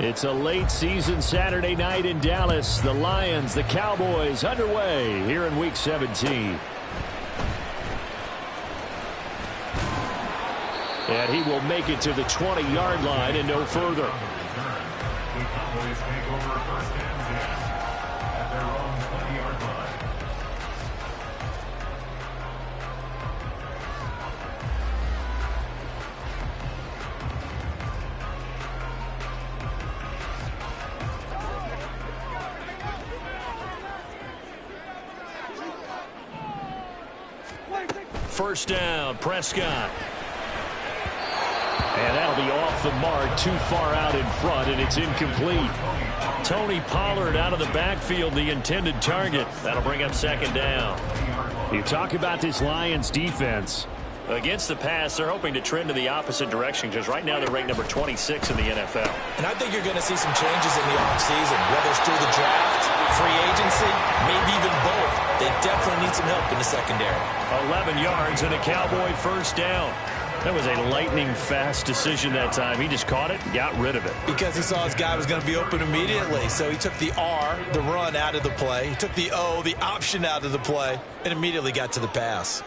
It's a late season Saturday night in Dallas. The Lions, the Cowboys underway here in Week 17. And he will make it to the 20-yard line and no further. The Cowboys take over first and 10 at their own 20-yard line. First down, Prescott. And that'll be off the mark, too far out in front, and it's incomplete. Tony Pollard out of the backfield, the intended target. That'll bring up second down. You talk about this Lions defense. Against the pass, they're hoping to trend in the opposite direction because right now they're ranked number 26 in the NFL. And I think you're going to see some changes in the offseason, whether it's through the draft, free agency, maybe even both. They definitely need some help in the secondary. 11 yards and a Cowboy first down. That was a lightning-fast decision that time. He just caught it and got rid of it. Because he saw his guy was going to be open immediately. So he took the R, the run, out of the play. He took the O, the option, out of the play, and immediately got to the pass.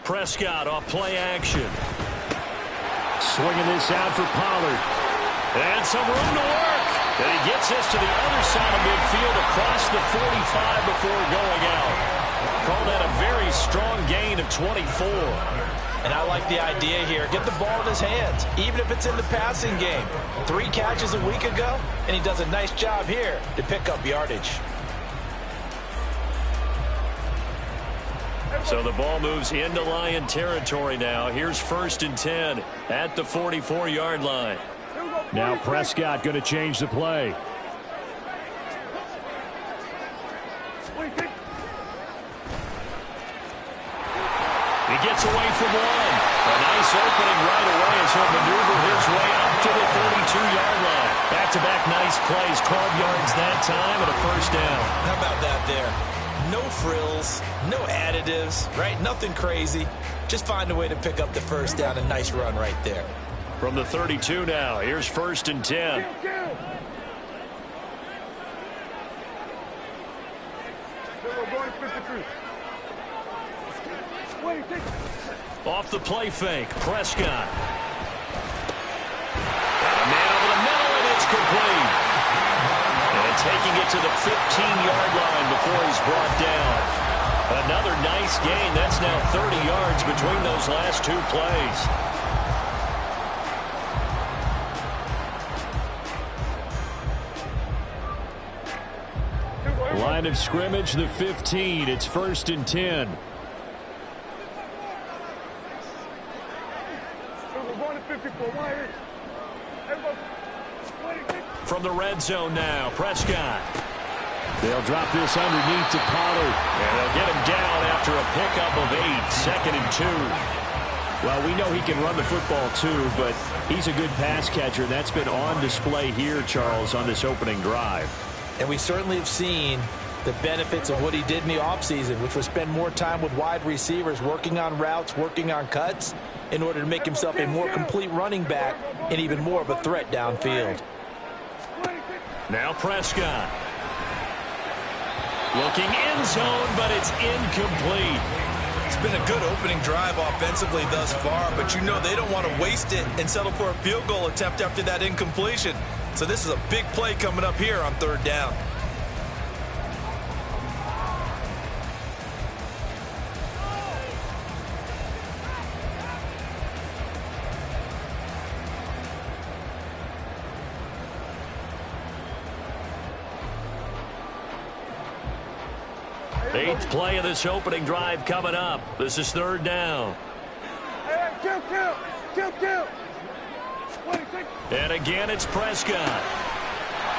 Prescott off play action. Swinging this out for Pollard. And some room to work. And he gets this to the other side of midfield across the 45 before going out. Call that a very strong gain of 24. And I like the idea here. Get the ball in his hands, even if it's in the passing game. 3 catches a week ago, and he does a nice job here to pick up yardage. So the ball moves into Lion territory now. Here's first and 10 at the 44-yard line. Now Prescott going to change the play. He gets away from one. A nice opening right away as he'll maneuver his way up to the 32-yard line. Back-to-back nice plays, 12 yards that time and a first down. How about that there? No frills, no additives, right? Nothing crazy. Just find a way to pick up the first down. A nice run right there. From the 32 now, here's first and 10. Off the play fake, Prescott. And a man over the middle, and it's complete. And taking it to the 15-yard line before he's brought down. Another nice gain. That's now 30 yards between those last 2 plays. Line of scrimmage, the 15. It's first and 10. From the red zone now, Prescott. They'll drop this underneath to Pollard. And they'll get him down after a pickup of 8. Second and 2. Well, we know he can run the football too, but he's a good pass catcher. And that's been on display here, Charles, on this opening drive. And we certainly have seen the benefits of what he did in the offseason, which was spend more time with wide receivers, working on routes, working on cuts, in order to make himself a more complete running back and even more of a threat downfield. Now Prescott. Looking end zone, but it's incomplete. It's been a good opening drive offensively thus far, but you know they don't want to waste it and settle for a field goal attempt after that incompletion. So this is a big play coming up here on third down. Eighth play of this opening drive coming up. This is third down. And again, it's Prescott.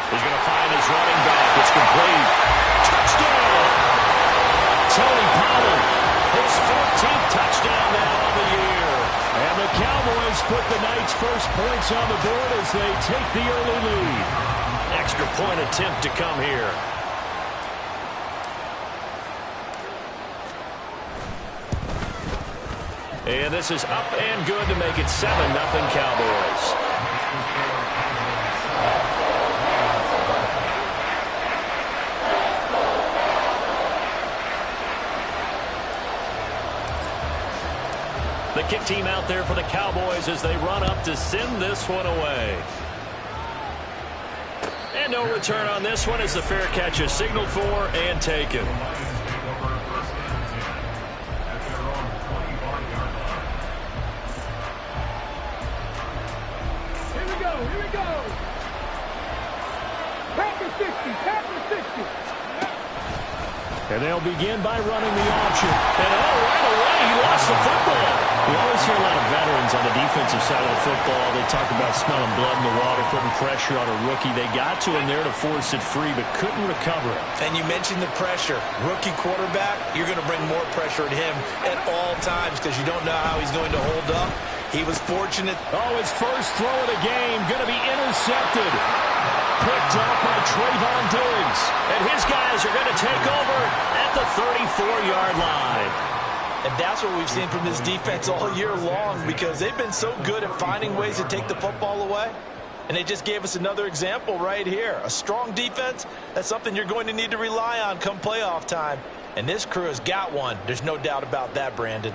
He's going to find his running back. It's complete. Touchdown! Tony Pollard, his 14th touchdown now on the year. And the Cowboys put the night's first points on the board as they take the early lead. Extra point attempt to come here. And this is up and good to make it 7-0 Cowboys. The kick team out there for the Cowboys as they run up to send this one away. And no return on this one as the fair catch is signaled for and taken. Here we go. Packers 60, Packers 60. And they'll begin by running the option. And right away, he lost the football. We always hear a lot of veterans on the defensive side of the football. They talk about smelling blood in the water, putting pressure on a rookie. They got to him there to force it free, but couldn't recover it. And you mentioned the pressure. Rookie quarterback, you're going to bring more pressure at him at all times because you don't know how he's going to hold up. He was fortunate. Oh, his first throw of the game going to be intercepted. Picked up by Trayvon Diggs. And his guys are going to take over at the 34-yard line. And that's what we've seen from this defense all year long because they've been so good at finding ways to take the football away. And they just gave us another example right here. A strong defense, that's something you're going to need to rely on come playoff time. And this crew has got one. There's no doubt about that, Brandon.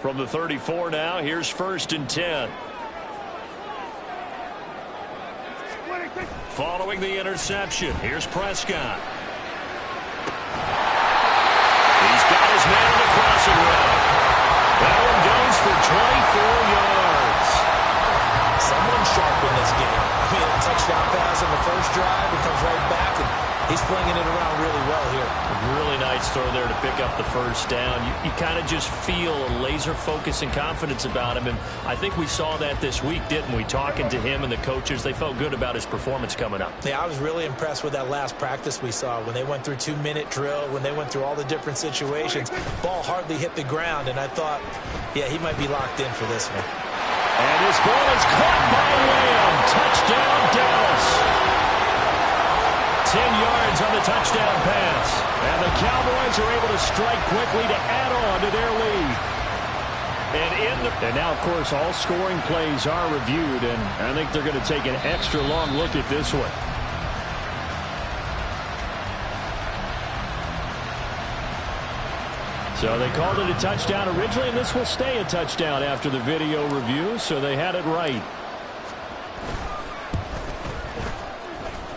From the 34 now, here's 1st and 10. Following the interception, here's Prescott. He's got his man on the crossing route. That one goes for 24 yards. Someone sharp in this game. I mean, a touchdown pass on the first drive. He comes right back, and he's flinging it around really well here. A really nice throw there to pick up the first down. You kind of just feel a laser focus and confidence about him, and I think we saw that this week, didn't we? Talking to him and the coaches, they felt good about his performance coming up. Yeah, I was really impressed with that last practice we saw when they went through 2-minute drill, when they went through all the different situations. Ball hardly hit the ground, and I thought, yeah, he might be locked in for this one. And his ball is caught by Lamb. Touchdown, Dallas. 10 yards on the touchdown pass. And the Cowboys are able to strike quickly to add on to their lead. And now, of course, all scoring plays are reviewed, and I think they're going to take an extra long look at this one. So they called it a touchdown originally, and this will stay a touchdown after the video review, so they had it right.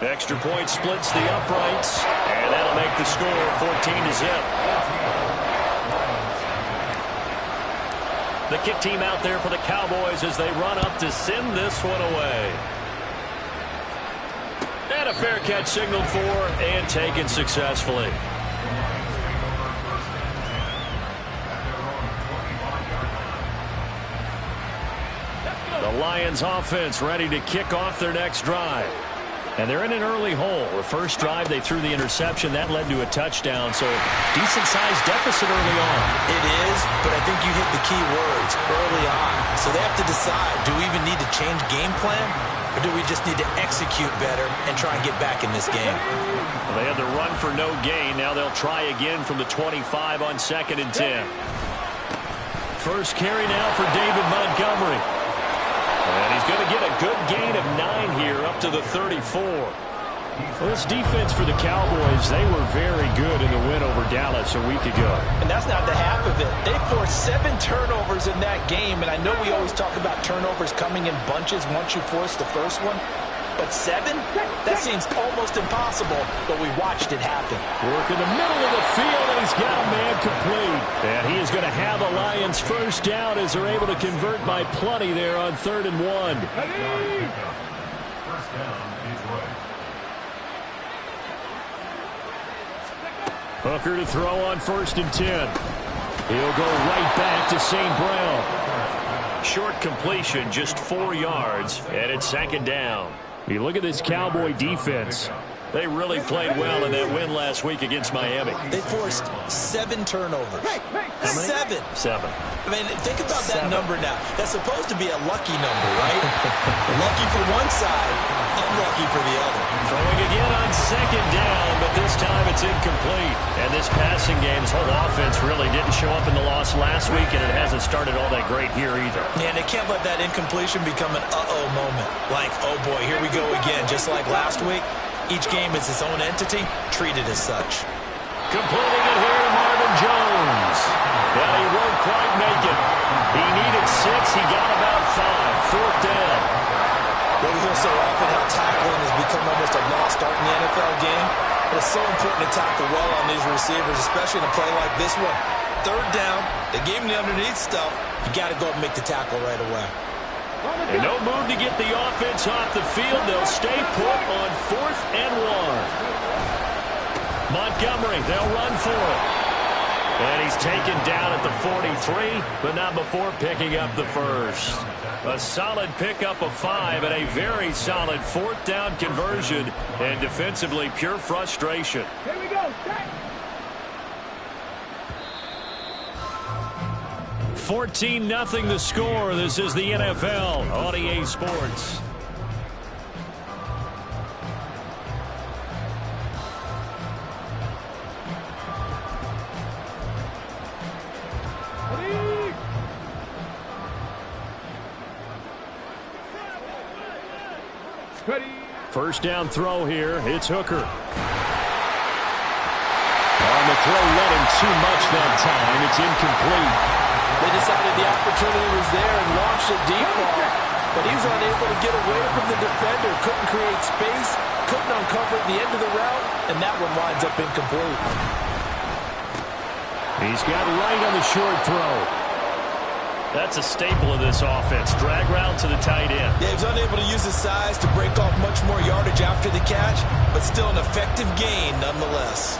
Extra point splits the uprights, and that'll make the score 14-0. The kick team out there for the Cowboys as they run up to send this one away. And a fair catch signaled for and taken successfully. The Lions offense ready to kick off their next drive. And they're in an early hole. The first drive, they threw the interception. That led to a touchdown, so decent-sized deficit early on. It is, but I think you hit the key words early on. So they have to decide, do we even need to change game plan, or do we just need to execute better and try and get back in this game? Well, they had the run for no gain. Now they'll try again from the 25 on 2nd and 10. First carry now for David Montgomery. And he's going to get a good gain of 9 here up to the 34. Well, this defense for the Cowboys, they were very good in the win over Dallas a week ago. And that's not the half of it. They forced 7 turnovers in that game, and I know we always talk about turnovers coming in bunches once you force the first one. But 7? That seems almost impossible, but we watched it happen. Work in the middle of the field, and he's got a man complete. And he is going to have the Lions first down as they're able to convert by plenty there on 3rd and 1. First down, Detroit. Hooker to throw on 1st and 10. He'll go right back to St. Brown. Short completion, just 4 yards, and it's 2nd down. You look at this Cowboy defense. They really played well in that win last week against Miami. They forced 7 turnovers. How many? 7. 7. I mean, think about that number now. That's supposed to be a lucky number, right? Lucky for one side, unlucky for the other. Throwing again on second down, but this time it's incomplete. And this passing game's whole offense really didn't show up in the loss last week, and it hasn't started all that great here either. Yeah, and they can't let that incompletion become an uh-oh moment. Like, oh boy, here we go again. Just like last week, each game is its own entity, treated as such. Completing it here to Marvin Jones. Yeah, he won't quite make it. He needed 6. He got about 5. 4th down. Well, we hear so often how tackling has become almost a lost art in the NFL game. But it's so important to tackle well on these receivers, especially in a play like this one. 3rd down, they gave him the underneath stuff. You got to go up and make the tackle right away. And no move to get the offense off the field. They'll stay put on 4th and 1. Montgomery, they'll run for it. And he's taken down at the 43, but not before picking up the first. A solid pickup of 5 and a very solid 4th down conversion. And defensively, pure frustration. Here we go. 14-0 the score. This is the NFL on EA Sports. Ready. First down throw here. It's Hooker. On the throw, let him too much that time. It's incomplete. They decided the opportunity was there and launched a deep ball, but he was unable to get away from the defender. Couldn't create space, couldn't uncover at the end of the route, and that one winds up incomplete. He's got right on the short throw. That's a staple of this offense. Drag route to the tight end. Yeah, he was unable to use his size to break off much more yardage after the catch, but still an effective gain nonetheless.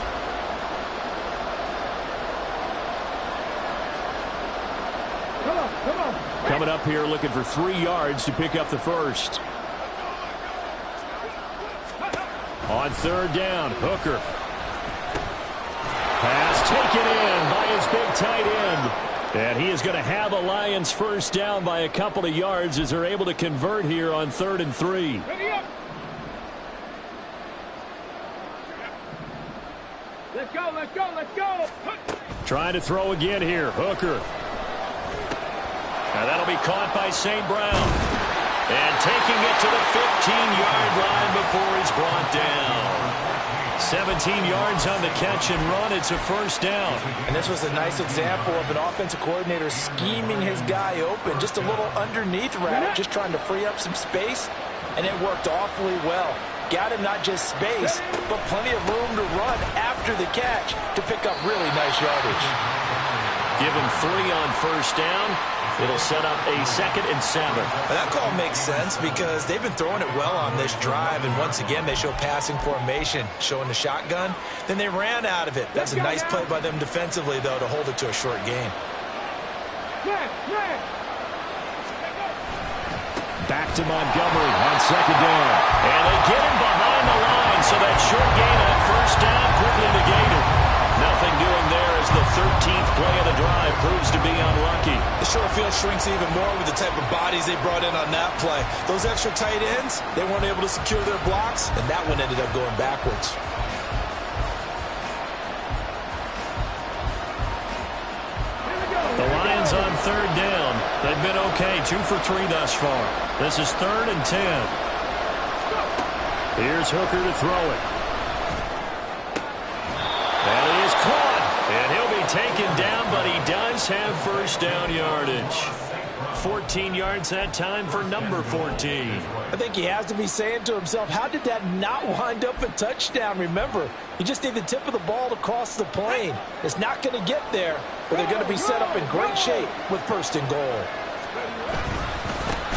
Come on. Coming up here looking for 3 yards to pick up the first. On 3rd down, Hooker. Pass taken in by his big tight end. And he is going to have a Lions first down by a couple of yards as they're able to convert here on 3rd and 3. Ready up. Let's go. Trying to throw again here. Hooker. Now that'll be caught by St. Brown. And taking it to the 15-yard line before he's brought down. 17 yards on the catch and run. It's a first down. And this was a nice example of an offensive coordinator scheming his guy open. Just a little underneath route, just trying to free up some space. And it worked awfully well. Got him not just space, but plenty of room to run after the catch to pick up really nice yardage. Give him 3 on first down. It'll set up a 2nd and 7. That call makes sense because they've been throwing it well on this drive, and once again they show passing formation, showing the shotgun. Then they ran out of it. That's a nice play by them defensively, though, to hold it to a short gain. Back to Montgomery on 2nd down. And they get him behind the line, so that short gain on first down quickly negated. Nothing doing there as the 13th play of the drive proves to be unlucky. The short field shrinks even more with the type of bodies they brought in on that play. Those extra tight ends, they weren't able to secure their blocks, and that one ended up going backwards. The Lions on 3rd down. They've been okay, 2 for 3 thus far. This is 3rd and 10. Here's Hooker to throw it. And he is caught. And he'll be taken down, but he does have first down yardage. 14 yards that time for number 14. I think he has to be saying to himself, how did that not wind up a touchdown? Remember, you just need the tip of the ball to cross the plane. It's not going to get there, but they're going to be set up in great shape with 1st and goal.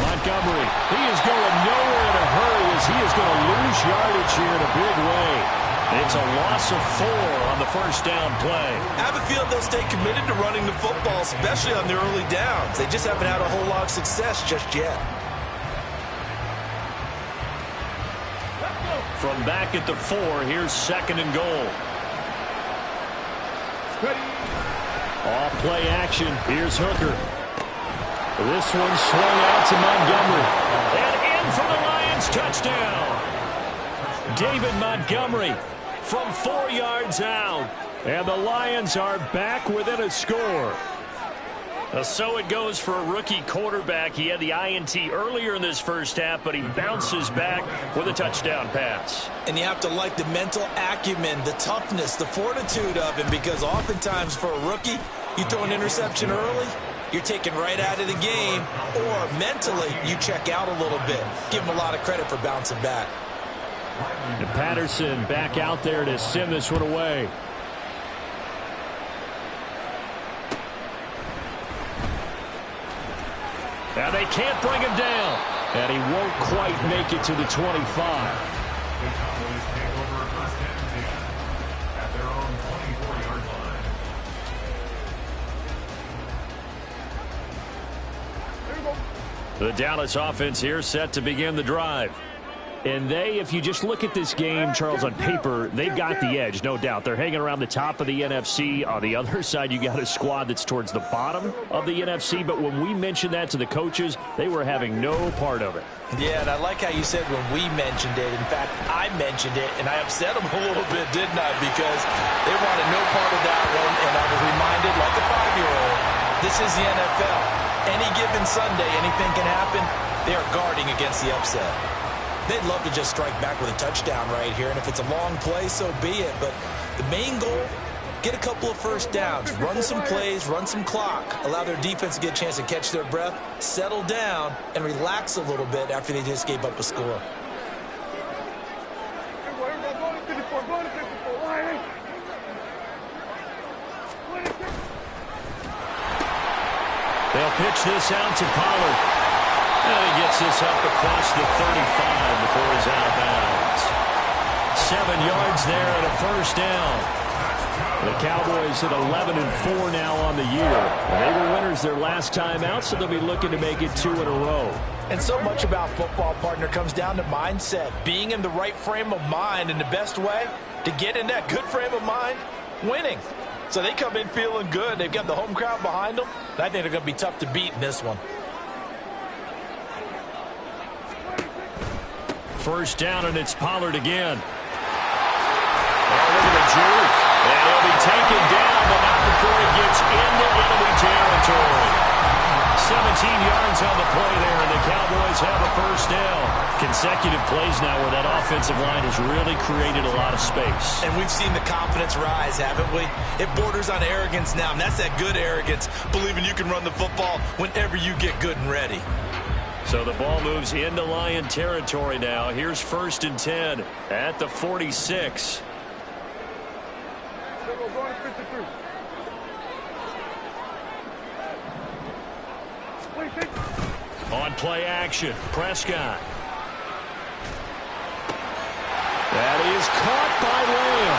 Montgomery, he is going nowhere in a hurry as he is going to lose yardage here in a big way. It's a loss of 4 on the first down play. I have a feeling they'll stay committed to running the football, especially on the early downs. They just haven't had a whole lot of success just yet. From back at the 4, here's 2nd and goal. Off play action. Here's Hooker. This one swung out to Montgomery. And in for the Lions touchdown. David Montgomery from 4 yards out. And the Lions are back within a score. So it goes for a rookie quarterback. He had the INT earlier in this first half, but he bounces back with a touchdown pass. And you have to like the mental acumen, the toughness, the fortitude of him, because oftentimes for a rookie, you throw an interception early, you're taken right out of the game, or mentally you check out a little bit. Give him a lot of credit for bouncing back. And Patterson back out there to send this one away. Now they can't bring him down. And he won't quite make it to the 25. The Cowboys take over first and 10 at their own 24-yard line. The Dallas offense here set to begin the drive. And they, if you just look at this game, Charles, on paper, they've got the edge, no doubt. They're hanging around the top of the NFC. On the other side, you got a squad that's towards the bottom of the NFC. But when we mentioned that to the coaches, they were having no part of it. Yeah, and I like how you said when we mentioned it. In fact, I mentioned it, and I upset them a little bit, didn't I? Because they wanted no part of that one, and I was reminded, like a 5-year-old, this is the NFL. Any given Sunday, anything can happen. They are guarding against the upset. They'd love to just strike back with a touchdown right here, and if it's a long play, so be it. But the main goal, get a couple of first downs, run some plays, run some clock, allow their defense to get a chance to catch their breath, settle down, and relax a little bit after they just gave up a score. They'll pitch this out to Pollard. And he gets this up across the 35 before he's out of bounds. 7 yards there and a first down. The Cowboys at 11-4 now on the year. They were winners their last time out, so they'll be looking to make it 2 in a row. And so much about football, partner, comes down to mindset. Being in the right frame of mind, and the best way to get in that good frame of mind, winning. So they come in feeling good. They've got the home crowd behind them. And I think they're going to be tough to beat in this one. First down, and it's Pollard again. Oh, look at the juke. And he'll be taken down, but not before he gets into enemy territory. 17 yards on the play there, and the Cowboys have a first down. Consecutive plays now where that offensive line has really created a lot of space. And we've seen the confidence rise, haven't we? It borders on arrogance now, and that's that good arrogance, believing you can run the football whenever you get good and ready. So the ball moves into Lion territory now. Here's 1st and 10 at the 46. On play action, Prescott. That is caught by Lamb.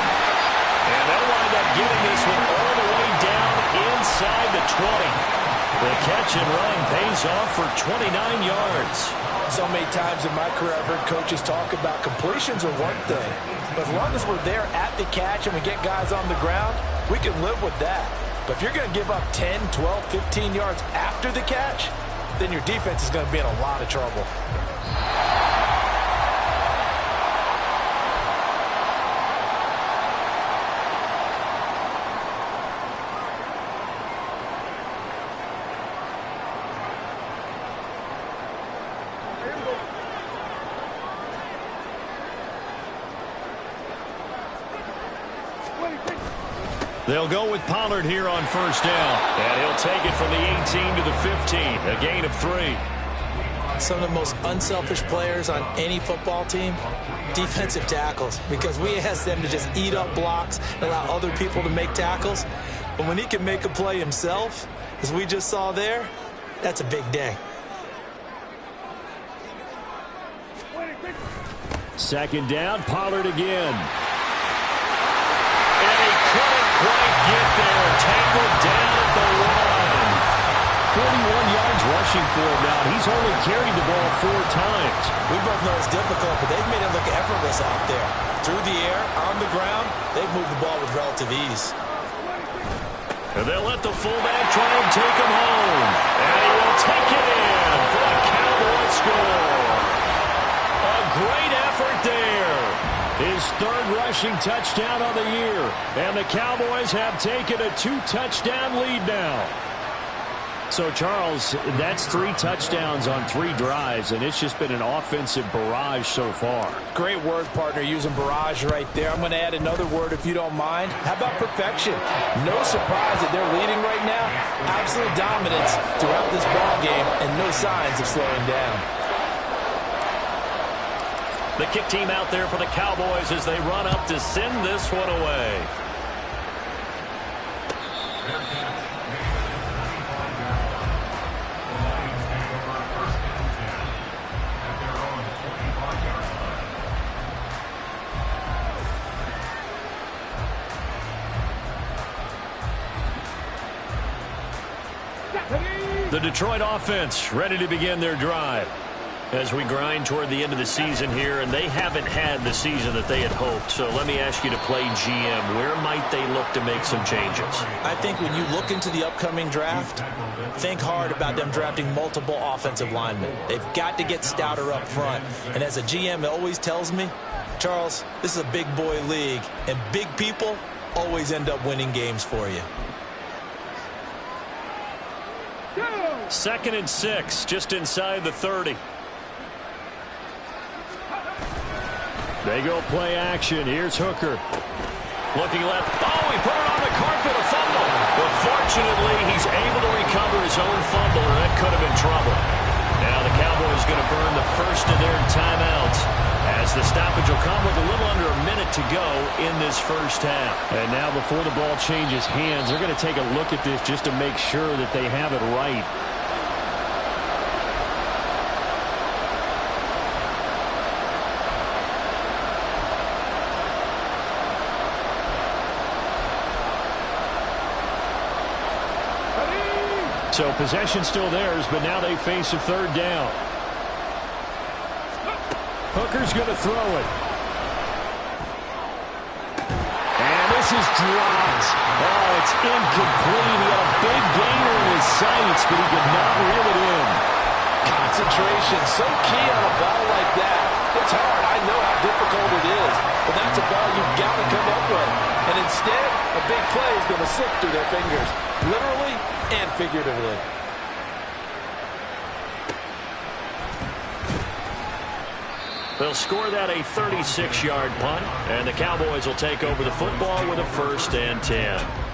And they'll wind up getting this one all the way down inside the 20. The catch and run pays off for 29 yards. So many times in my career, I've heard coaches talk about completions are one thing. But as long as we're there at the catch and we get guys on the ground, we can live with that. But if you're going to give up 10, 12, 15 yards after the catch, then your defense is going to be in a lot of trouble. They'll go with Pollard here on first down. And he'll take it from the 18 to the 15. A gain of 3. Some of the most unselfish players on any football team, defensive tackles, because we ask them to just eat up blocks and allow other people to make tackles. But when he can make a play himself, as we just saw there, that's a big day. 2nd down, Pollard again. And he couldn't quite get there. Tangled down at the line. 41 yards rushing for him now. He's only carried the ball 4 times. We both know it's difficult, but they've made it look effortless out there. Through the air, on the ground, they've moved the ball with relative ease. And they'll let the fullback try and take him home. And he will take it in for a Cowboys score. A great effort there. His 3rd rushing touchdown of the year. And the Cowboys have taken a 2-touchdown lead now. So, Charles, that's 3 touchdowns on 3 drives, and it's just been an offensive barrage so far. Great word, partner, using barrage right there. I'm going to add another word if you don't mind. How about perfection? No surprise that they're leading right now. Absolute dominance throughout this ball game and no signs of slowing down. The kick team out there for the Cowboys as they run up to send this one away. The Detroit offense ready to begin their drive as we grind toward the end of the season here, and they haven't had the season that they had hoped. So let me ask you to play GM. Where might they look to make some changes? I think when you look into the upcoming draft, think hard about them drafting multiple offensive linemen. They've got to get stouter up front. And as a GM, it always tells me, Charles, this is a big boy league, and big people always end up winning games for you. 2nd and 6, just inside the 30. They go play action. Here's Hooker. Looking left. Oh, he put it on the carpet, a fumble. But fortunately, he's able to recover his own fumble, or that could have been trouble. Now the Cowboys going to burn the first of their timeouts as the stoppage will come with a little under a minute to go in this first half. And now before the ball changes hands, they're going to take a look at this just to make sure that they have it right. So possession still theirs, but now they face a 3rd down. Hooker's going to throw it. And this is dropped. Oh, it's incomplete. He had a big gainer in his sights, but he could not reel it in. Concentration, so key on a ball like that. It's hard. I know how difficult it is. But that's a ball you've got to come up with. And instead, a big play is going to slip through their fingers. Literally and figuratively. They'll score that a 36-yard punt, and the Cowboys will take over the football with a 1st and 10.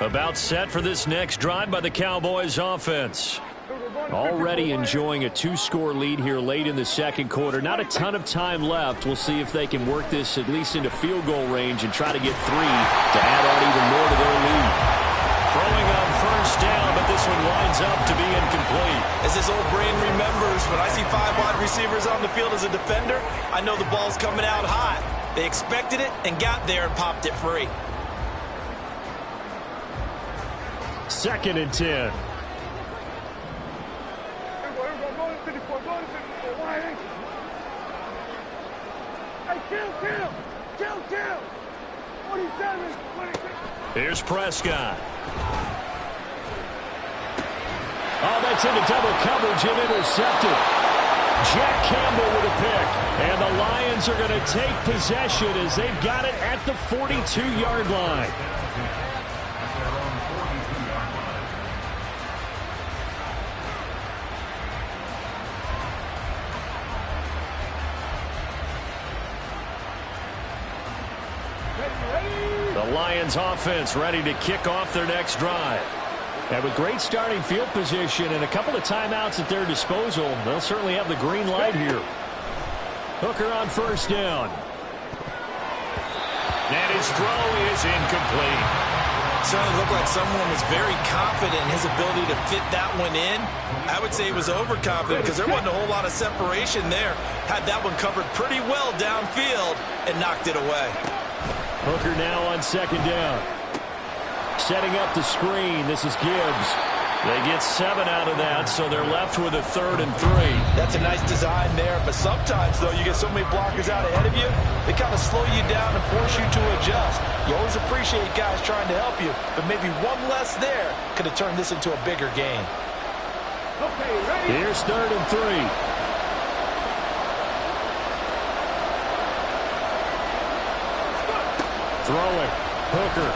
About set for this next drive by the Cowboys offense. Already enjoying a 2-score lead here late in the 2nd quarter. Not a ton of time left. We'll see if they can work this at least into field goal range and try to get 3 to add on even more to their lead. Throwing on 1st down, but this one winds up to be incomplete. As this old brain remembers, when I see 5 wide receivers on the field as a defender, I know the ball's coming out hot. They expected it and got there and popped it free. 2nd and 10. Kill! 27, 26. Here's Prescott. Oh, that's into double coverage and intercepted. Jack Campbell with a pick. And the Lions are going to take possession as they've got it at the 42-yard line. The Lions offense ready to kick off their next drive. And with great starting field position and a couple of timeouts at their disposal, they'll certainly have the green light here. Hooker on first down. And his throw is incomplete. Certainly looked like someone was very confident in his ability to fit that one in. I would say he was overconfident because there wasn't a whole lot of separation there. Had that one covered pretty well downfield and knocked it away. Hooker now on second down. Setting up the screen. This is Gibbs. They get 7 out of that, so they're left with a 3rd and 3. That's a nice design there, but sometimes, though, you get so many blockers out ahead of you, they kind of slow you down and force you to adjust. You always appreciate guys trying to help you, but maybe one less there could have turned this into a bigger game. Okay, ready? Here's 3rd and 3. Throwing. Hooker.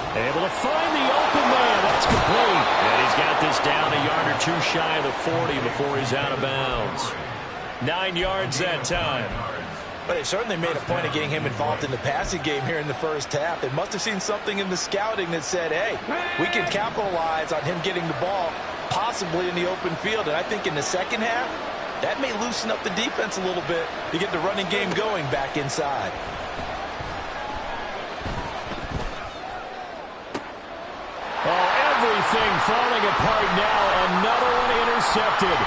Able to find the open man. That's complete. And he's got this down a yard or 2 shy of the 40 before he's out of bounds. 9 yards that time. But they certainly made a point of getting him involved in the passing game here in the first half. They must have seen something in the scouting that said, hey, we can capitalize on him getting the ball possibly in the open field. And I think in the second half, that may loosen up the defense a little bit to get the running game going back inside. Everything falling apart now. Another one intercepted.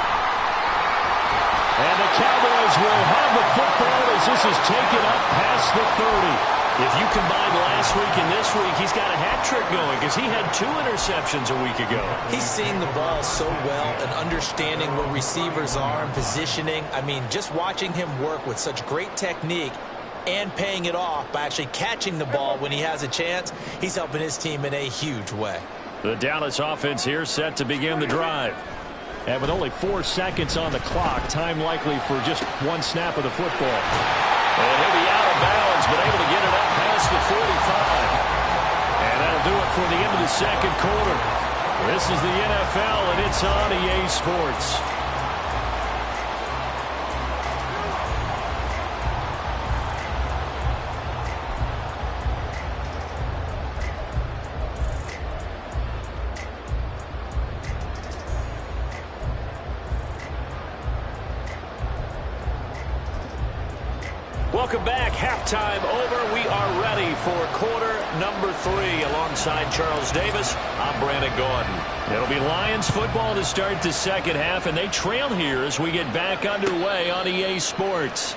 And the Cowboys will have the football as this is taken up past the 30. If you combine last week and this week, he's got a hat trick going because he had 2 interceptions a week ago. He's seeing the ball so well and understanding where receivers are and positioning. I mean, just watching him work with such great technique and paying it off by actually catching the ball when he has a chance, he's helping his team in a huge way. The Dallas offense here set to begin the drive. And with only 4 seconds on the clock, time likely for just 1 snap of the football. And he'll be out of bounds, but able to get it up past the 45. And that'll do it for the end of the second quarter. This is the NFL, and it's on EA Sports. Welcome back. Halftime over. We are ready for quarter number 3. Alongside Charles Davis, I'm Brandon Gordon. It'll be Lions football to start the second half, and they trail here as we get back underway on EA Sports.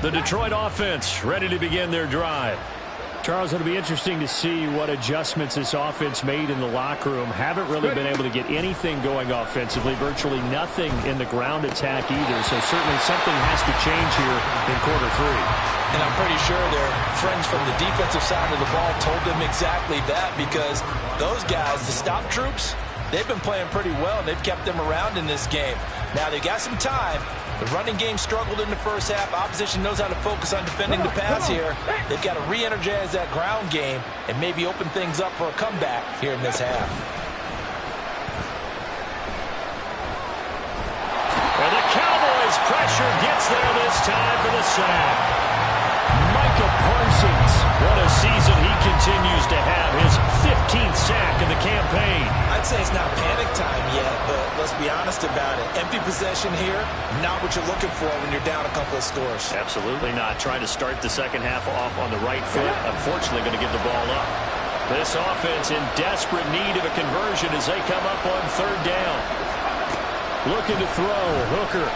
The Detroit offense ready to begin their drive. Charles, it'll be interesting to see what adjustments this offense made in the locker room. Haven't really been able to get anything going offensively, virtually nothing in the ground attack either. So certainly something has to change here in quarter 3. And I'm pretty sure their friends from the defensive side of the ball told them exactly that, because those guys, the stop troops, they've been playing pretty well, and they've kept them around in this game. Now, they've got some time. The running game struggled in the first half. Opposition knows how to focus on defending the pass here. They've got to re-energize that ground game and maybe open things up for a comeback here in this half. And the Cowboys pressure gets there this time for the sack. Micah Parsons, what a season he continues to have. His 15th sack of the campaign. I'd say it's not panic time yet, but let's be honest about it. Empty possession here, not what you're looking for when you're down a couple of scores. Absolutely not. Trying to start the second half off on the right foot. Unfortunately, going to give the ball up. This offense in desperate need of a conversion as they come up on 3rd down. Looking to throw. Hooker.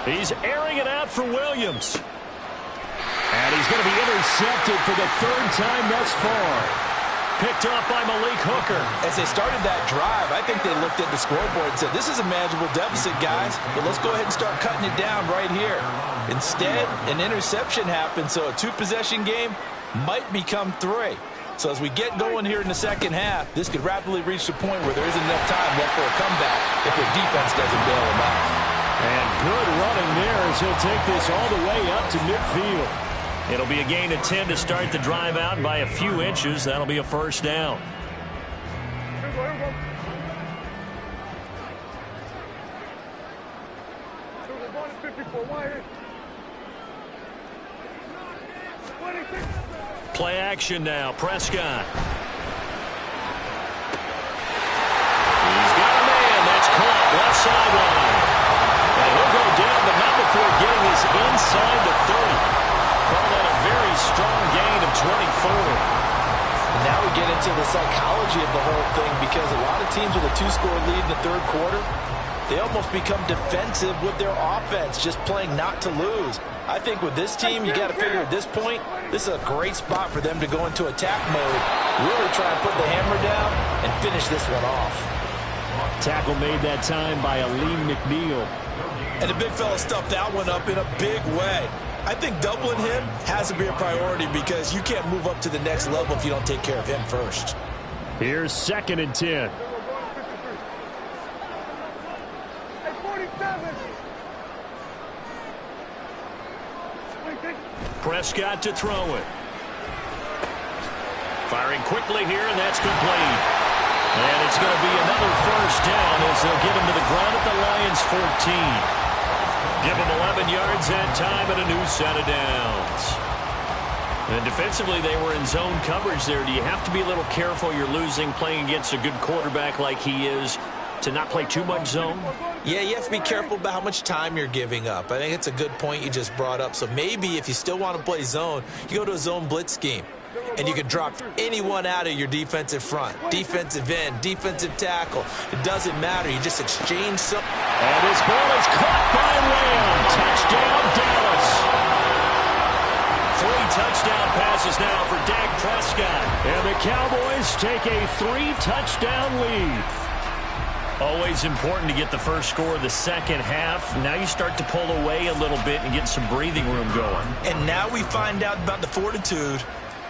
He's airing it out for Williams. And he's going to be intercepted for the 3rd time thus far. Picked up by Malik Hooker. As they started that drive, I think they looked at the scoreboard and said, this is a manageable deficit, guys, but let's go ahead and start cutting it down right here. Instead, an interception happened, so a 2-possession game might become 3. So as we get going here in the second half, this could rapidly reach the point where there isn't enough time left for a comeback if their defense doesn't bail them out. And good running there as he'll take this all the way up to midfield. It'll be a gain of 10 to start the drive out by a few inches. That'll be a 1st down. going to 54. Wire. 26. Play action now. Prescott. He's got a man. That's caught. Left sideline. And he'll go down, but not before getting his inside the 30. Call that a very strong gain of 24. And now we get into the psychology of the whole thing, because a lot of teams with a 2-score lead in the third quarter, they almost become defensive with their offense, just playing not to lose. I think with this team, you got to figure at this point, this is a great spot for them to go into attack mode, really try and put the hammer down and finish this one off. Tackle made that time by Aleem McNeil. And the big fella stuffed that one up in a big way. I think doubling him has to be a priority, because you can't move up to the next level if you don't take care of him first. Here's 2nd and 10. Prescott to throw it. Firing quickly here, and that's complete. And it's going to be another first down as they'll get him to the ground at the Lions' 14. Give him 11 yards and time and a new set of downs. And defensively, they were in zone coverage there. Do you have to be a little careful? You're losing playing against a good quarterback like he is, to not play too much zone? Yeah, you have to be careful about how much time you're giving up. I think it's a good point you just brought up. So maybe if you still want to play zone, you go to a zone blitz scheme, and you can drop anyone out of your defensive front, defensive end, defensive tackle. It doesn't matter. You just exchange some. And this ball is caught by Lamb. Touchdown, Dallas. 3 touchdown passes now for Dak Prescott. And the Cowboys take a 3-touchdown lead. Always important to get the first score of the second half. Now you start to pull away a little bit and get some breathing room going. And now we find out about the fortitude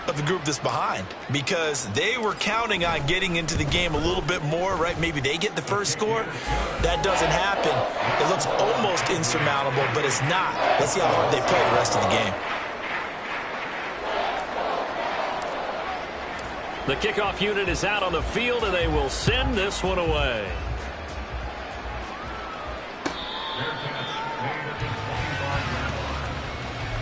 of the group that's behind, because they were counting on getting into the game a little bit more, right? Maybe they get the first score. That doesn't happen. It looks almost insurmountable, but it's not. Let's see how hard they play the rest of the game. The kickoff unit is out on the field, and they will send this one away. Their catch made at the 25-yard line.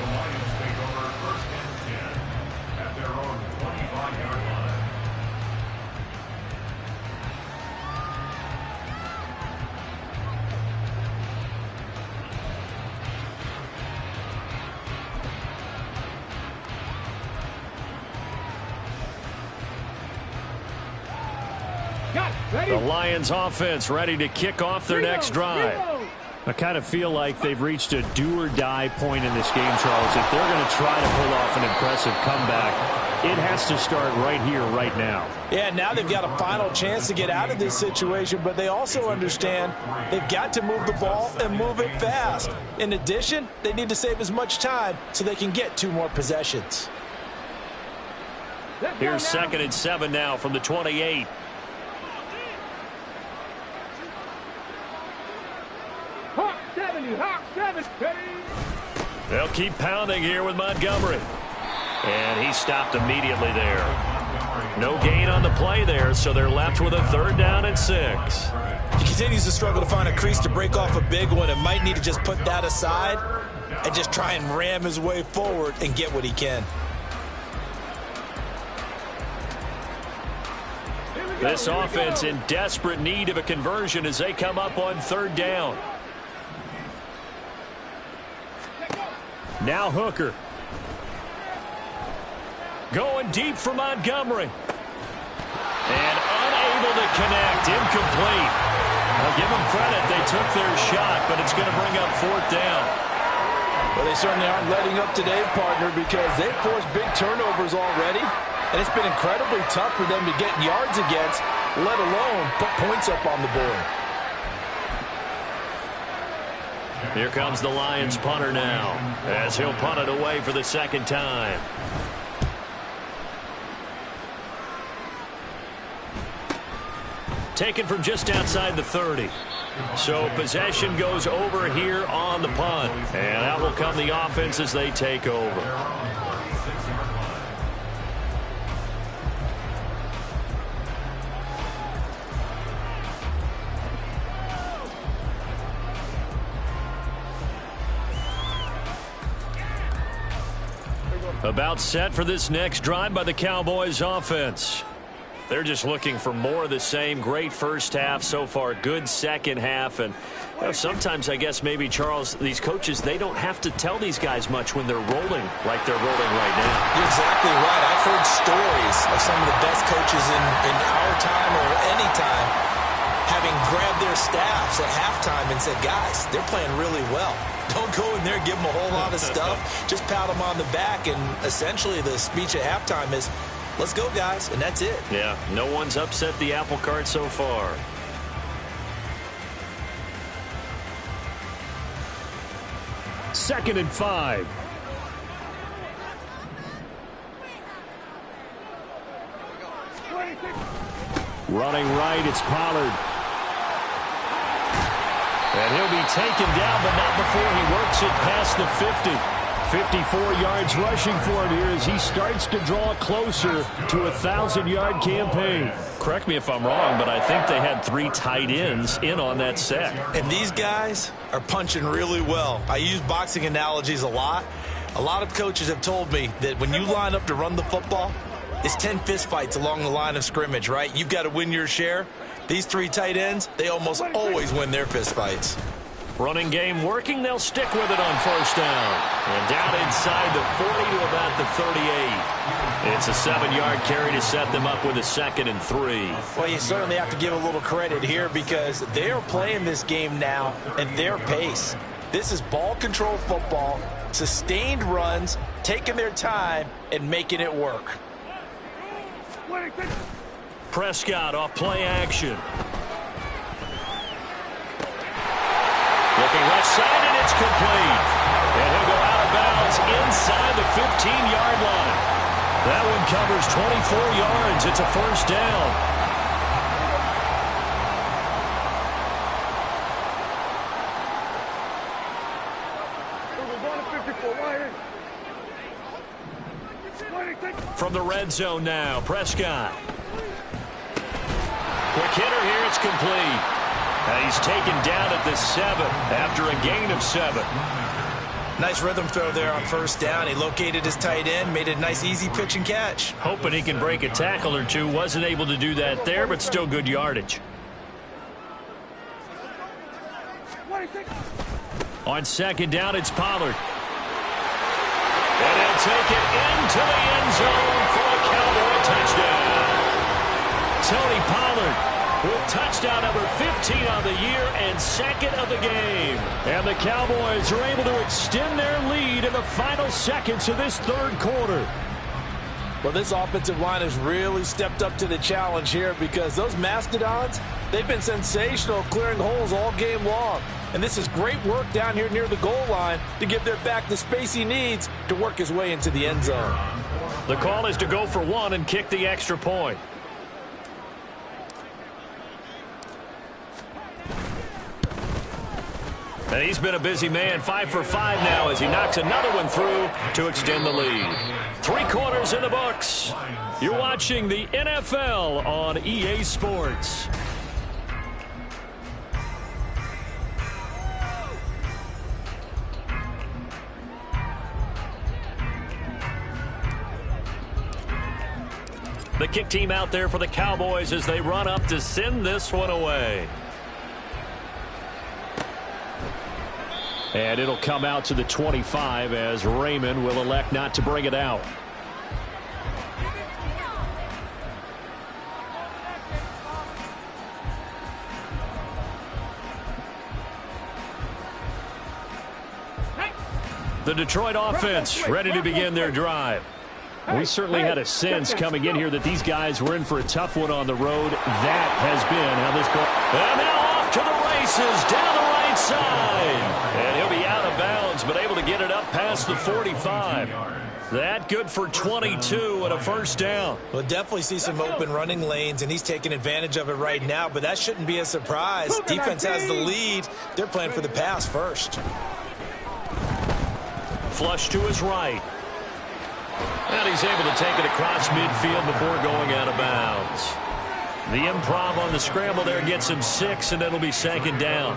The Lions take over 1st and 10 at their own 25-yard line. The Lions offense ready to kick off their next drive. I kind of feel like they've reached a do-or-die point in this game, Charles. If they're going to try to pull off an impressive comeback, it has to start right here, right now. Yeah, now they've got a final chance to get out of this situation, but they also understand they've got to move the ball and move it fast. In addition, they need to save as much time so they can get 2 more possessions. Here's 2nd and 7 now from the 28. Hawk 70. They'll keep pounding here with Montgomery. And he stopped immediately there. No gain on the play there, so they're left with a 3rd down and 6. He continues to struggle to find a crease to break off a big one, and might need to just put that aside and just try and ram his way forward and get what he can. This offense in desperate need of a conversion as they come up on 3rd down. Now Hooker. Going deep for Montgomery. And unable to connect. Incomplete. I'll give them credit. They took their shot, but it's going to bring up 4th down. Well, they certainly aren't letting up today, partner, because they've forced big turnovers already. And it's been incredibly tough for them to get yards against, let alone put points up on the board. Here comes the Lions punter now, as he'll punt it away for the 2nd time. Taken from just outside the 30. So possession goes over here on the punt. And out will come the offense as they take over. About set for this next drive by the Cowboys offense. They're just looking for more of the same. Great first half so far. Good second half. And sometimes, I guess, maybe, Charles, these coaches, they don't have to tell these guys much when they're rolling like they're rolling right now. You're exactly right. I've heard stories of some of the best coaches in our time or any time having grabbed their staffs at halftime and said, guys, they're playing really well. Don't go in there and give them a whole lot of stuff. Just pat them on the back. And essentially the speech at halftime is, let's go, guys, and that's it. Yeah, no one's upset the apple cart so far. Second and 5. Running right, it's Pollard. And he'll be taken down, but not before he works it past the 50. 54 yards rushing for him here as he starts to draw closer to a 1,000-yard campaign. Correct me if I'm wrong, but I think they had 3 tight ends in on that set. And these guys are punching really well. I use boxing analogies a lot. A lot of coaches have told me that when you line up to run the football, it's 10 fistfights along the line of scrimmage, right? You've got to win your share. These 3 tight ends, they almost always win their fistfights. Running game working. They'll stick with it on first down. And down inside the 40 to about the 38. It's a 7-yard carry to set them up with a 2nd and 3. Well, you certainly have to give a little credit here because they are playing this game now at their pace. This is ball control football, sustained runs, taking their time, and making it work. Prescott off play action. Looking left side, and it's complete. And he'll go out of bounds inside the 15-yard line. That one covers 24 yards. It's a first down. From the red zone now, Prescott. Quick hitter here, it's complete. And he's taken down at the 7 after a gain of 7. Nice rhythm throw there on first down. He located his tight end, made a nice easy pitch and catch. Hoping he can break a tackle or two. Wasn't able to do that there, but still good yardage. On second down, it's Pollard. And he'll take it into the end zone for a Cowboy touchdown. Tony Pollard with touchdown number 15 on the year and 2nd of the game. And the Cowboys are able to extend their lead in the final seconds of this 3rd quarter. Well, this offensive line has really stepped up to the challenge here because those Mastodons, they've been sensational clearing holes all game long. And this is great work down here near the goal line to give their back the space he needs to work his way into the end zone. The call is to go for 1 and kick the extra point. And he's been a busy man, 5 for 5 now as he knocks another one through to extend the lead. 3 quarters in the books. You're watching the NFL on EA Sports. The kick team out there for the Cowboys as they run up to send this one away. And it'll come out to the 25 as Raymond will elect not to bring it out. The Detroit offense ready to begin their drive. We certainly had a sense coming in here that these guys were in for a tough one on the road. That has been how this ball. And now off to the races down the right side. And he'll be out of bounds, but able to get it up past the 45. That good for 22 and a first down. We'll definitely see some open running lanes, and he's taking advantage of it right now, but that shouldn't be a surprise. Defense has the lead. They're playing for the pass first. Flush to his right. And he's able to take it across midfield before going out of bounds. The improv on the scramble there gets him 6, and it'll be 2nd down.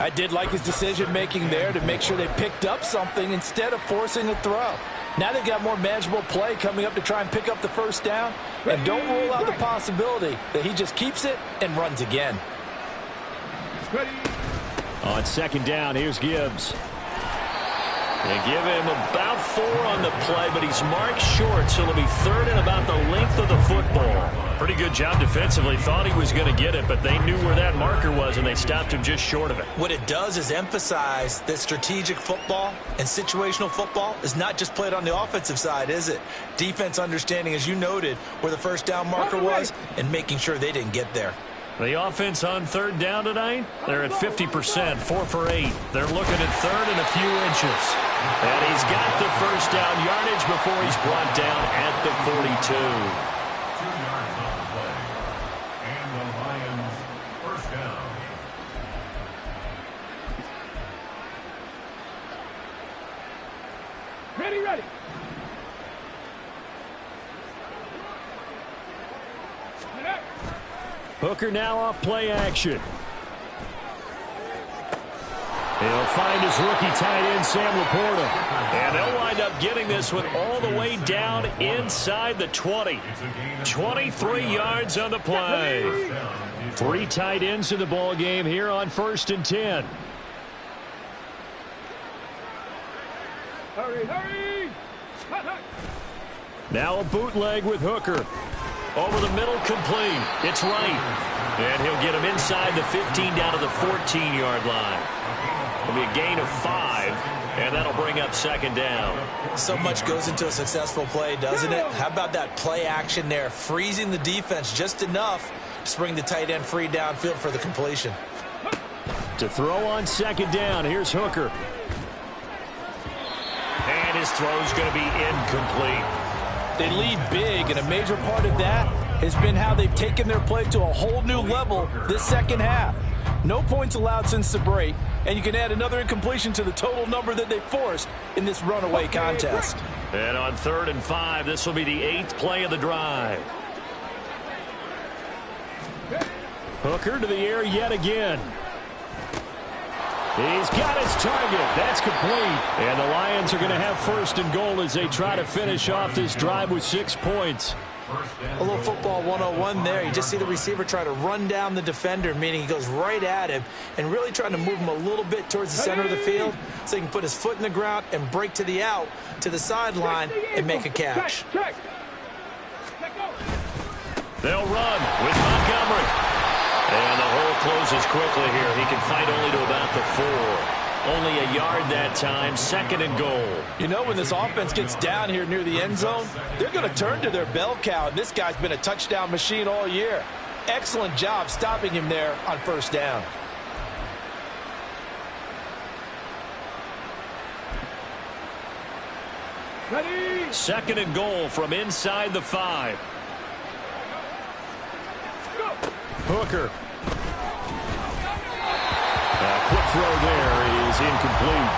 I did like his decision-making there to make sure they picked up something instead of forcing a throw. Now they've got more manageable play coming up to try and pick up the first down. And don't rule out the possibility that he just keeps it and runs again. On second down, here's Gibbs. They give him about 4 on the play, but he's marked short, so it'll be third and about the length of the football. Pretty good job defensively. Thought he was going to get it, but they knew where that marker was, and they stopped him just short of it. What it does is emphasize that strategic football and situational football is not just played on the offensive side, is it? Defense understanding, as you noted, where the first down marker was and making sure they didn't get there. The offense on third down tonight, they're at 50%, 4 for 8. They're looking at third and a few inches. And he's got the first down yardage before he's brought down at the 42. 2 yards on the play. And the Lions first down. Ready. Hooker now off play action. He'll find his rookie tight end, Sam Laporta. And they'll wind up getting this one all the way down inside the 20. 23 yards on the play. 3 tight ends in the ball game here on 1st and 10. Hurry. Now a bootleg with Hooker. Over the middle, complete. It's right. And he'll get him inside the 15 down to the 14-yard line. It'll be a gain of 5, and that'll bring up second down. So much goes into a successful play, doesn't it? How about that play action there, freezing the defense just enough to bring the tight end free downfield for the completion. To throw on second down, here's Hooker. And his throw's going to be incomplete. They lead big, and a major part of that has been how they've taken their play to a whole new level this second half. No points allowed since the break, and you can add another incompletion to the total number that they forced in this runaway contest. And on 3rd and 5, this will be the 8th play of the drive. Hooker to the air yet again. He's got his target. That's complete. And the Lions are going to have 1st and goal as they try to finish off this drive with 6 points. A little football 101 there. You just see the receiver try to run down the defender, meaning he goes right at him and really trying to move him a little bit towards the center of the field so he can put his foot in the ground and break to the out, to the sideline, and make a catch. They'll run with Montgomery. And the hole closes quickly here. He can fight only to about the 4. Only a yard that time, 2nd and goal. You know, when this offense gets down here near the end zone, they're going to turn to their bell cow. And this guy's been a touchdown machine all year. Excellent job stopping him there on 1st down. Ready. 2nd and goal from inside the 5. Hooker. Quick throw there is incomplete.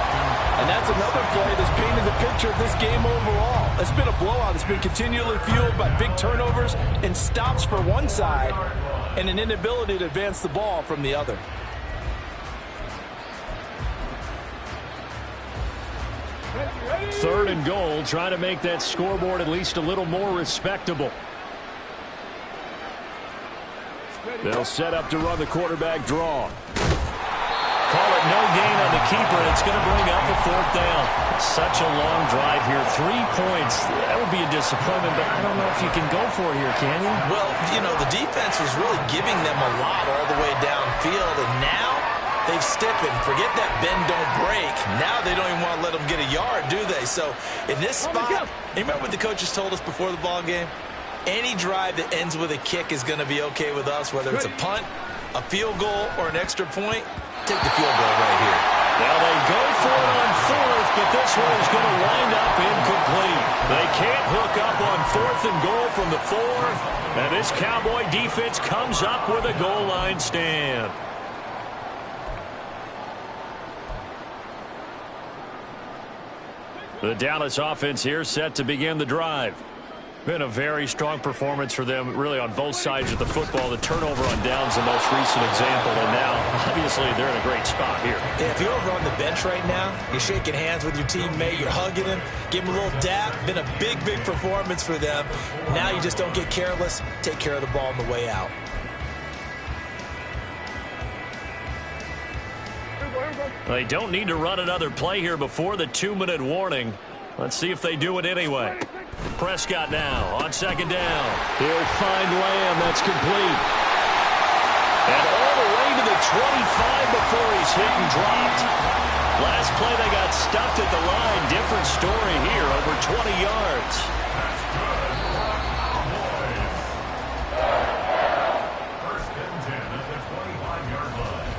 And that's another play that's painted the picture of this game overall. It's been a blowout. It's been continually fueled by big turnovers and stops for one side and an inability to advance the ball from the other. Ready. 3rd and goal, trying to make that scoreboard at least a little more respectable. They'll set up to run the quarterback draw. Call it no gain on the keeper. It's going to bring up a 4th down. Such a long drive here. 3 points. That would be a disappointment, but I don't know if you can go for it here, can you? Well, you know, the defense was really giving them a lot all the way downfield, and now they've stiffened. Forget that bend, don't break. Now they don't even want to let them get a yard, do they? So in this spot, you remember what the coaches told us before the ball game? Any drive that ends with a kick is going to be okay with us, whether it's a punt, a field goal, or an extra point. Take the field goal right here. Now they go for it on 4th, but this one is going to wind up incomplete. They can't hook up on 4th and goal from the 4. And this Cowboy defense comes up with a goal line stand. The Dallas offense here set to begin the drive. Been a very strong performance for them, really, on both sides of the football. The turnover on downs, the most recent example, and now, obviously, they're in a great spot here. Yeah, if you're over on the bench right now, you're shaking hands with your teammate, you're hugging him, give him a little dap. Been a big, big performance for them. Now you just don't get careless. Take care of the ball on the way out. They don't need to run another play here before the 2-minute warning. Let's see if they do it anyway. Prescott now on second down. He'll find Lamb. That's complete. And all the way to the 25 before he's hit and dropped. Last play they got stuffed at the line. Different story here, over 20 yards. First and 10 at the 25-yard line.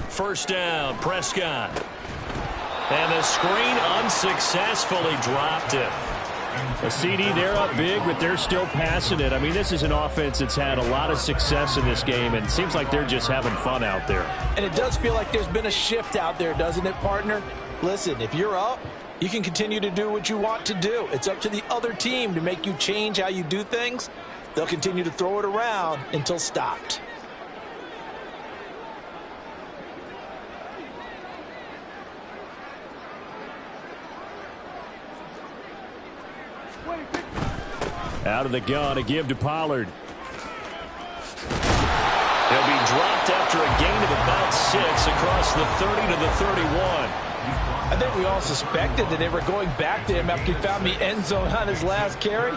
First down, Prescott. And the screen unsuccessfully dropped it. A CD, they're up big, but they're still passing it. I mean, this is an offense that's had a lot of success in this game, and it seems like they're just having fun out there. And it does feel like there's been a shift out there, doesn't it, partner? Listen, if you're up, you can continue to do what you want to do. It's up to the other team to make you change how you do things. They'll continue to throw it around until stopped. Out of the gun, a give to Pollard. He'll be dropped after a gain of about 6 across the 30 to the 31. I think we all suspected that they were going back to him after he found the end zone on his last carry,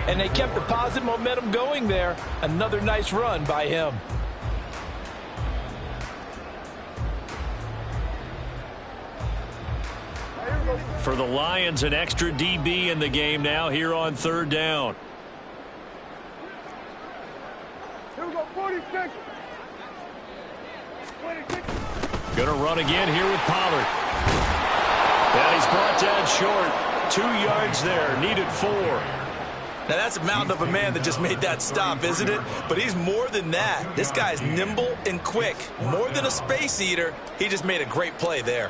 and they kept the positive momentum going there. Another nice run by him. For the Lions, an extra DB in the game now here on third down. Here we go, 40 seconds. 26. Gonna run again here with Pollard. And he's brought down short. 2 yards there, needed 4. Now, that's a mountain of a man that just made that stop, isn't it? But he's more than that. This guy's nimble and quick. More than a space eater, he just made a great play there.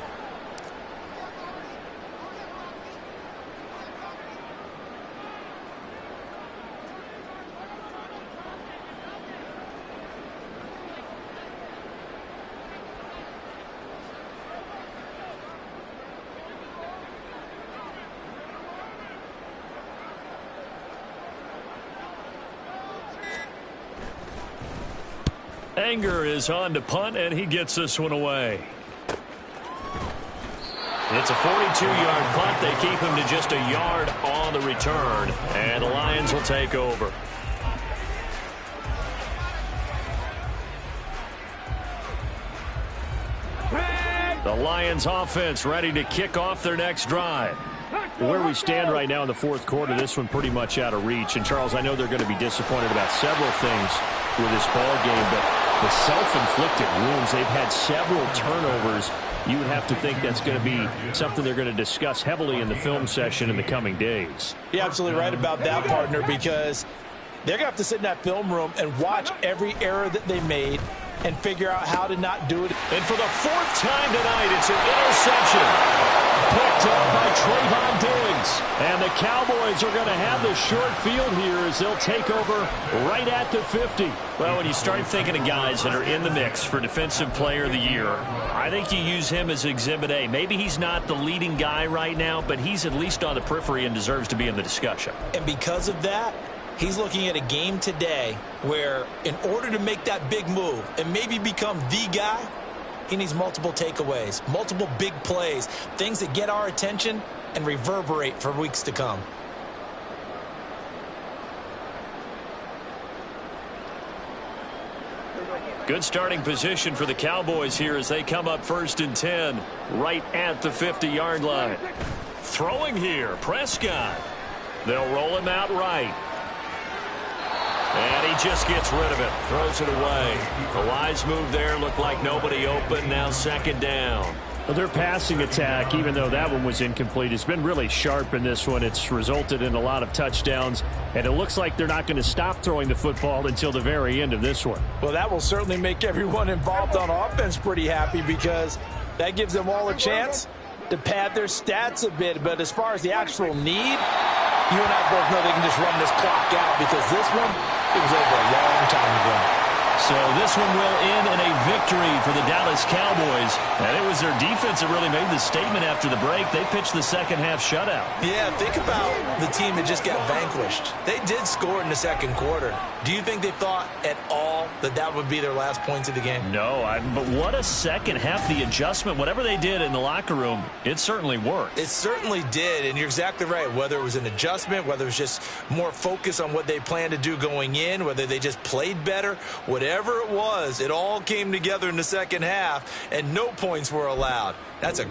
Anger is on to punt, and he gets this one away. It's a 42-yard punt. They keep him to just a yard on the return, and the Lions will take over. The Lions offense ready to kick off their next drive. Where we stand right now in the fourth quarter, this one pretty much out of reach. And, Charles, I know they're going to be disappointed about several things with this ball game, but the self-inflicted wounds, they've had several turnovers. You would have to think that's going to be something they're going to discuss heavily in the film session in the coming days. You're absolutely right about that, partner, because they're going to have to sit in that film room and watch every error that they made and figure out how to not do it. And for the 4th time tonight, it's an interception. Picked up by Trayvon Diggs. And the Cowboys are going to have the short field here as they'll take over right at the 50. Well, when you start thinking of guys that are in the mix for Defensive Player of the Year, I think you use him as Exhibit A. Maybe he's not the leading guy right now, but he's at least on the periphery and deserves to be in the discussion. And because of that, he's looking at a game today where in order to make that big move and maybe become the guy, he needs multiple takeaways, multiple big plays, things that get our attention and reverberate for weeks to come. Good starting position for the Cowboys here as they come up 1st and 10 right at the 50-yard line. Throwing here, Prescott. They'll roll him out right. And he just gets rid of it, throws it away. The wise move there, looked like nobody open, now 2nd down. Well, their passing attack, even though that one was incomplete, has been really sharp in this one. It's resulted in a lot of touchdowns, and it looks like they're not going to stop throwing the football until the very end of this one. Well, that will certainly make everyone involved on offense pretty happy, because that gives them all a chance to pad their stats a bit. But as far as the actual need, you and I both know they can just run this clock out, because this one, it was over a long time ago. So this one will end in a victory for the Dallas Cowboys. And it was their defense that really made the statement after the break. They pitched the second half shutout. Yeah, think about the team that just got vanquished. They did score in the second quarter. Do you think they thought at all that that would be their last points of the game? No, but what a second half. The adjustment, whatever they did in the locker room, it certainly worked. It certainly did, and you're exactly right. Whether it was an adjustment, whether it was just more focus on what they planned to do going in, whether they just played better, whatever it was, it all came together in the second half, and no points were allowed. That's a